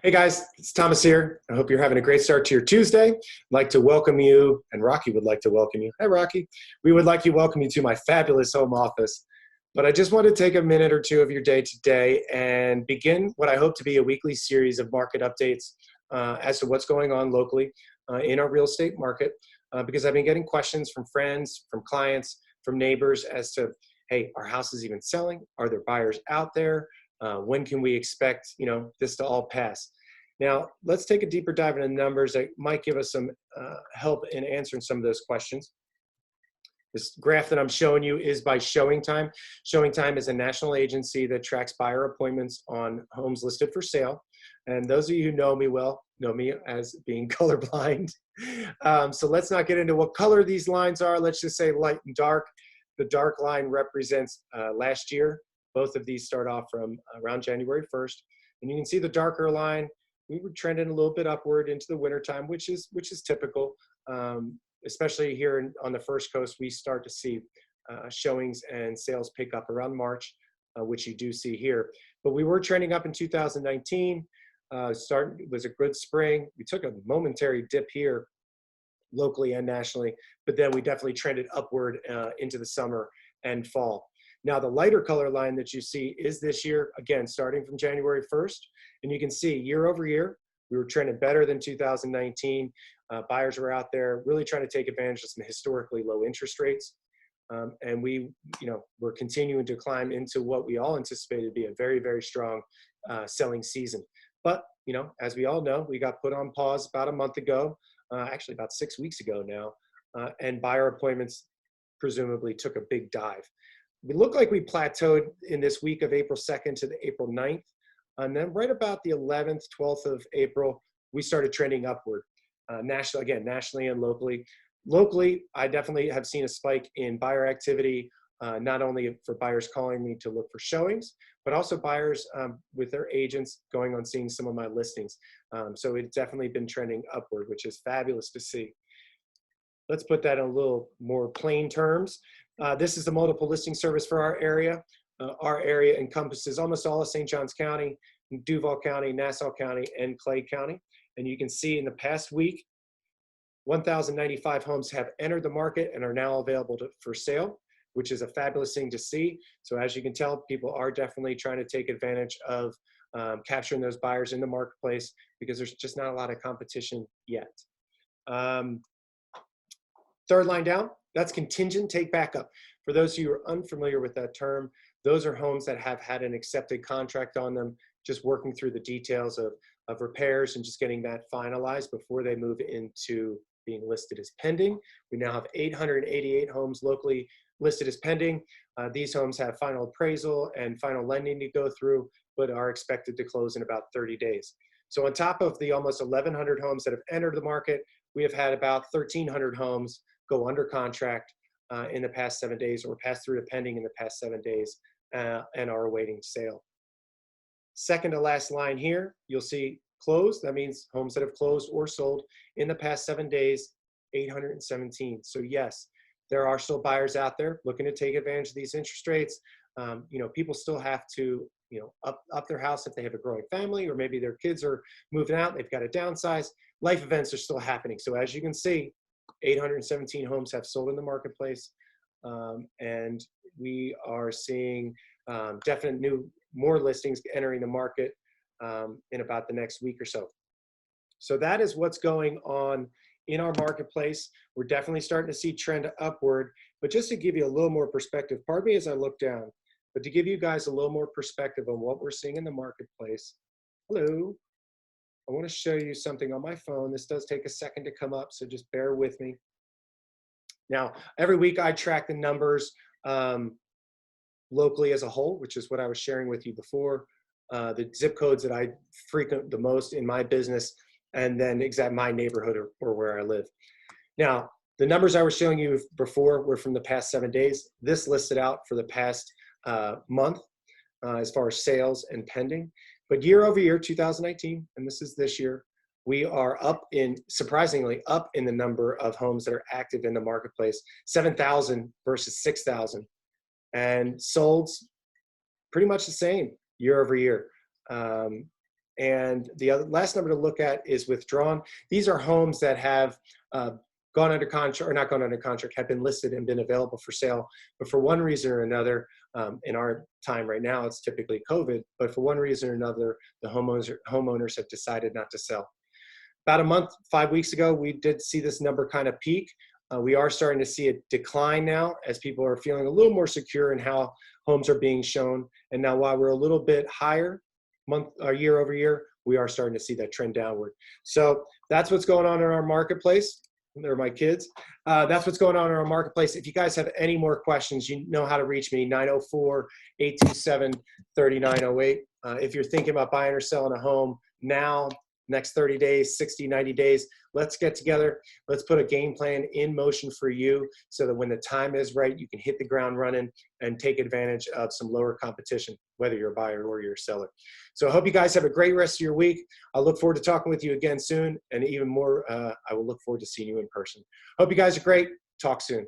Hey guys, it's Thomas here. I hope you're having a great start to your Tuesday. I'd like to welcome you, and Rocky would like to welcome you. Hi, Rocky. We would like to welcome you to my fabulous home office. But I just want to take a minute or two of your day today and begin what I hope to be a weekly series of market updates as to what's going on locally in our real estate market. Because I've been getting questions from friends, from clients, from neighbors as to, hey, are houses even selling? Are there buyers out there? When can we expect, this to all pass? Now, let's take a deeper dive into numbers that might give us some help in answering some of those questions. This graph that I'm showing you is by Showing Time. Showing Time is a national agency that tracks buyer appointments on homes listed for sale. And those of you who know me well, know me as being colorblind. So let's not get into what color these lines are. Let's just say light and dark. The dark line represents last year. Both of these start off from around January 1st. And you can see the darker line, we were trending a little bit upward into the wintertime, which is typical. Especially here on the First Coast, we start to see showings and sales pick up around March, which you do see here. But we were trending up in 2019. It was a good spring. We took a momentary dip here locally and nationally, but then we definitely trended upward into the summer and fall. Now, the lighter color line that you see is this year, again, starting from January 1st. And you can see year over year, we were trending better than 2019. Buyers were out there really trying to take advantage of some historically low interest rates. And we're continuing to climb into what we all anticipated to be a very, very strong selling season. But, as we all know, we got put on pause about a month ago, actually about 6 weeks ago now, and buyer appointments presumably took a big dive. We look like we plateaued in this week of April 2nd to the April 9th. And then about the 11th, 12th of April, we started trending upward, nationally and locally. Locally, I definitely have seen a spike in buyer activity, not only for buyers calling me to look for showings, but also buyers with their agents going on seeing some of my listings. So it's definitely been trending upward, which is fabulous to see. Let's put that in a little more plain terms. This is the multiple listing service for our area. Our area encompasses almost all of St. Johns County, Duval County, Nassau County, and Clay County. And you can see in the past week, 1,095 homes have entered the market and are now available for sale, which is a fabulous thing to see. So as you can tell, people are definitely trying to take advantage of capturing those buyers in the marketplace because there's just not a lot of competition yet. Third line down, that's contingent take backup. For those of you who are unfamiliar with that term, those are homes that have had an accepted contract on them, just working through the details of repairs and just getting that finalized before they move into being listed as pending. We now have 888 homes locally listed as pending. These homes have final appraisal and final lending to go through, but are expected to close in about 30 days. So on top of the almost 1,100 homes that have entered the market, we have had about 1,300 homes go under contract in the past 7 days, or pass through to pending in the past 7 days, and are awaiting sale. Second to last line here, you'll see closed. That means homes that have closed or sold in the past 7 days, 817. So yes, there are still buyers out there looking to take advantage of these interest rates. People still have to, up their house if they have a growing family, or maybe their kids are moving out, they've got to downsize. Life events are still happening. So as you can see, 817 homes have sold in the marketplace, and we are seeing more listings entering the market in about the next week or so. So that is what's going on in our marketplace. We're definitely starting to see trend upward, but just to give you a little more perspective, pardon me as I look down, but to give you guys a little more perspective on what we're seeing in the marketplace. Hello. I want to show you something on my phone. This does take a second to come up, so just bear with me. Now, every week I track the numbers locally as a whole, which is what I was sharing with you before, the zip codes that I frequent the most in my business, and then my neighborhood or where I live. Now, the numbers I was showing you before were from the past 7 days. This listed out for the past month as far as sales and pending. But year over year, 2019, and this is this year, we are surprisingly up in the number of homes that are active in the marketplace, 7,000 versus 6,000. And solds pretty much the same year over year. And the last number to look at is withdrawn. These are homes that have gone under contract, or not gone under contract, have been listed and been available for sale, but for one reason or another, in our time right now, it's typically COVID, but for one reason or another, the homeowners have decided not to sell. About a month, 5 weeks ago, we did see this number kind of peak. We are starting to see a decline now as people are feeling a little more secure in how homes are being shown. And now while we're a little bit higher year over year, we are starting to see that trend downward. So that's what's going on in our marketplace. They're my kids. That's what's going on in our marketplace. If you guys have any more questions, you know how to reach me, 904-827-3908. If you're thinking about buying or selling a home now, next 30 days, 60, 90 days, let's get together. Let's put a game plan in motion for you so that when the time is right, you can hit the ground running and take advantage of some lower competition, whether you're a buyer or you're a seller. So I hope you guys have a great rest of your week. I look forward to talking with you again soon. And even more, I will look forward to seeing you in person. Hope you guys are great. Talk soon.